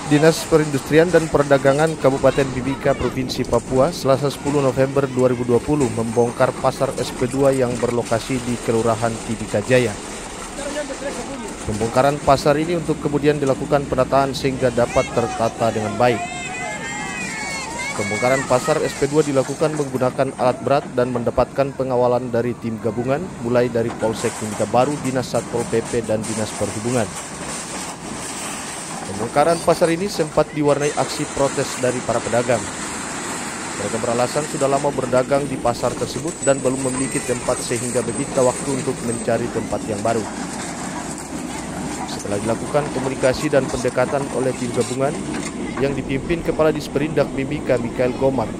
Dinas Perindustrian dan Perdagangan Kabupaten Mimika, Provinsi Papua, Selasa 10 November 2020 membongkar pasar SP2 yang berlokasi di Kelurahan Timika Jaya. Pembongkaran pasar ini untuk kemudian dilakukan penataan sehingga dapat tertata dengan baik. Pembongkaran pasar SP2 dilakukan menggunakan alat berat dan mendapatkan pengawalan dari tim gabungan, mulai dari Polsek Mimika Baru, Dinas Satpol PP, dan Dinas Perhubungan. Pembongkaran pasar ini sempat diwarnai aksi protes dari para pedagang. Mereka beralasan sudah lama berdagang di pasar tersebut dan belum memiliki tempat sehingga meminta waktu untuk mencari tempat yang baru. Setelah dilakukan komunikasi dan pendekatan oleh tim gabungan yang dipimpin Kepala Disperindak Mimika Mikael Gomar,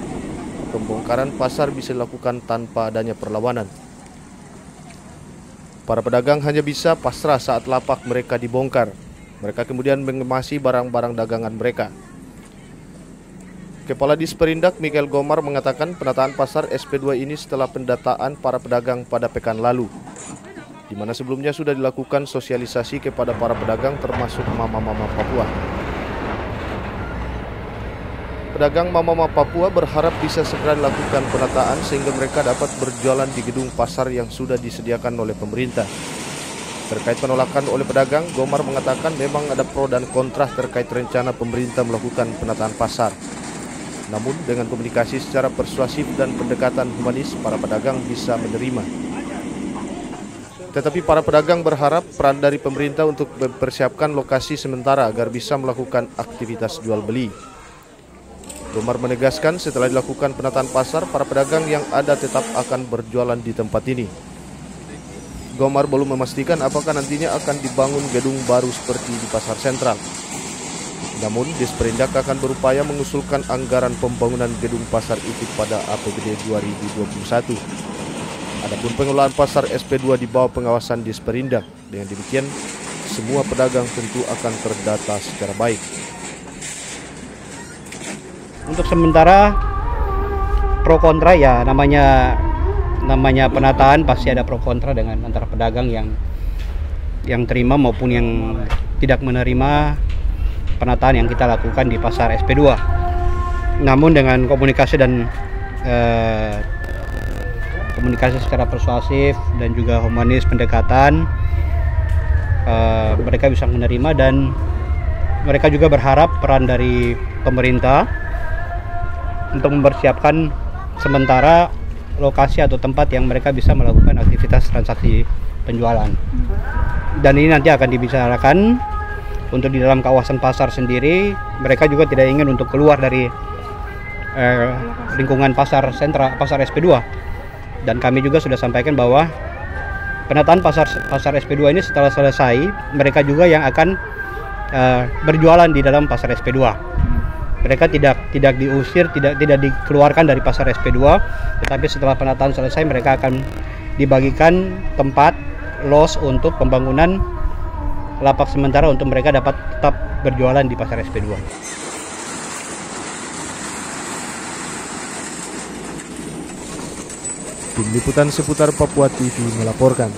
pembongkaran pasar bisa dilakukan tanpa adanya perlawanan. Para pedagang hanya bisa pasrah saat lapak mereka dibongkar. Mereka kemudian mengemasi barang-barang dagangan mereka. Kepala Disperindak Mikael Gomar mengatakan penataan pasar SP2 ini setelah pendataan para pedagang pada pekan lalu, di mana sebelumnya sudah dilakukan sosialisasi kepada para pedagang termasuk mama-mama Papua. Pedagang mama-mama Papua berharap bisa segera dilakukan penataan sehingga mereka dapat berjualan di gedung pasar yang sudah disediakan oleh pemerintah. Terkait penolakan oleh pedagang, Gomar mengatakan memang ada pro dan kontra terkait rencana pemerintah melakukan penataan pasar. Namun dengan komunikasi secara persuasif dan pendekatan humanis, para pedagang bisa menerima. Tetapi para pedagang berharap peran dari pemerintah untuk mempersiapkan lokasi sementara agar bisa melakukan aktivitas jual beli. Gomar menegaskan setelah dilakukan penataan pasar, para pedagang yang ada tetap akan berjualan di tempat ini. Gomar belum memastikan apakah nantinya akan dibangun gedung baru seperti di pasar sentral. Namun, Disperindak akan berupaya mengusulkan anggaran pembangunan gedung pasar itu pada APBD 2021. Adapun pengelolaan pasar SP2 di bawah pengawasan Disperindak. Dengan demikian, semua pedagang tentu akan terdata secara baik. Untuk sementara pro kontra ya, namanya penataan pasti ada pro kontra dengan antara pedagang yang terima maupun yang tidak menerima penataan yang kita lakukan di pasar SP2. Namun dengan komunikasi dan komunikasi secara persuasif dan juga humanis pendekatan, mereka bisa menerima dan mereka juga berharap peran dari pemerintah untuk mempersiapkan sementara lokasi atau tempat yang mereka bisa melakukan aktivitas transaksi penjualan. Dan ini nanti akan dibicarakan untuk di dalam kawasan pasar sendiri. Mereka juga tidak ingin untuk keluar dari lingkungan pasar sentra, pasar SP2. Dan kami juga sudah sampaikan bahwa penataan pasar SP2 ini setelah selesai, mereka juga yang akan berjualan di dalam pasar SP2. Mereka tidak diusir, tidak dikeluarkan dari pasar SP2, tetapi setelah penataan selesai mereka akan dibagikan tempat los untuk pembangunan lapak sementara untuk mereka dapat tetap berjualan di pasar SP2. Tim Liputan Seputar Papua TV melaporkan.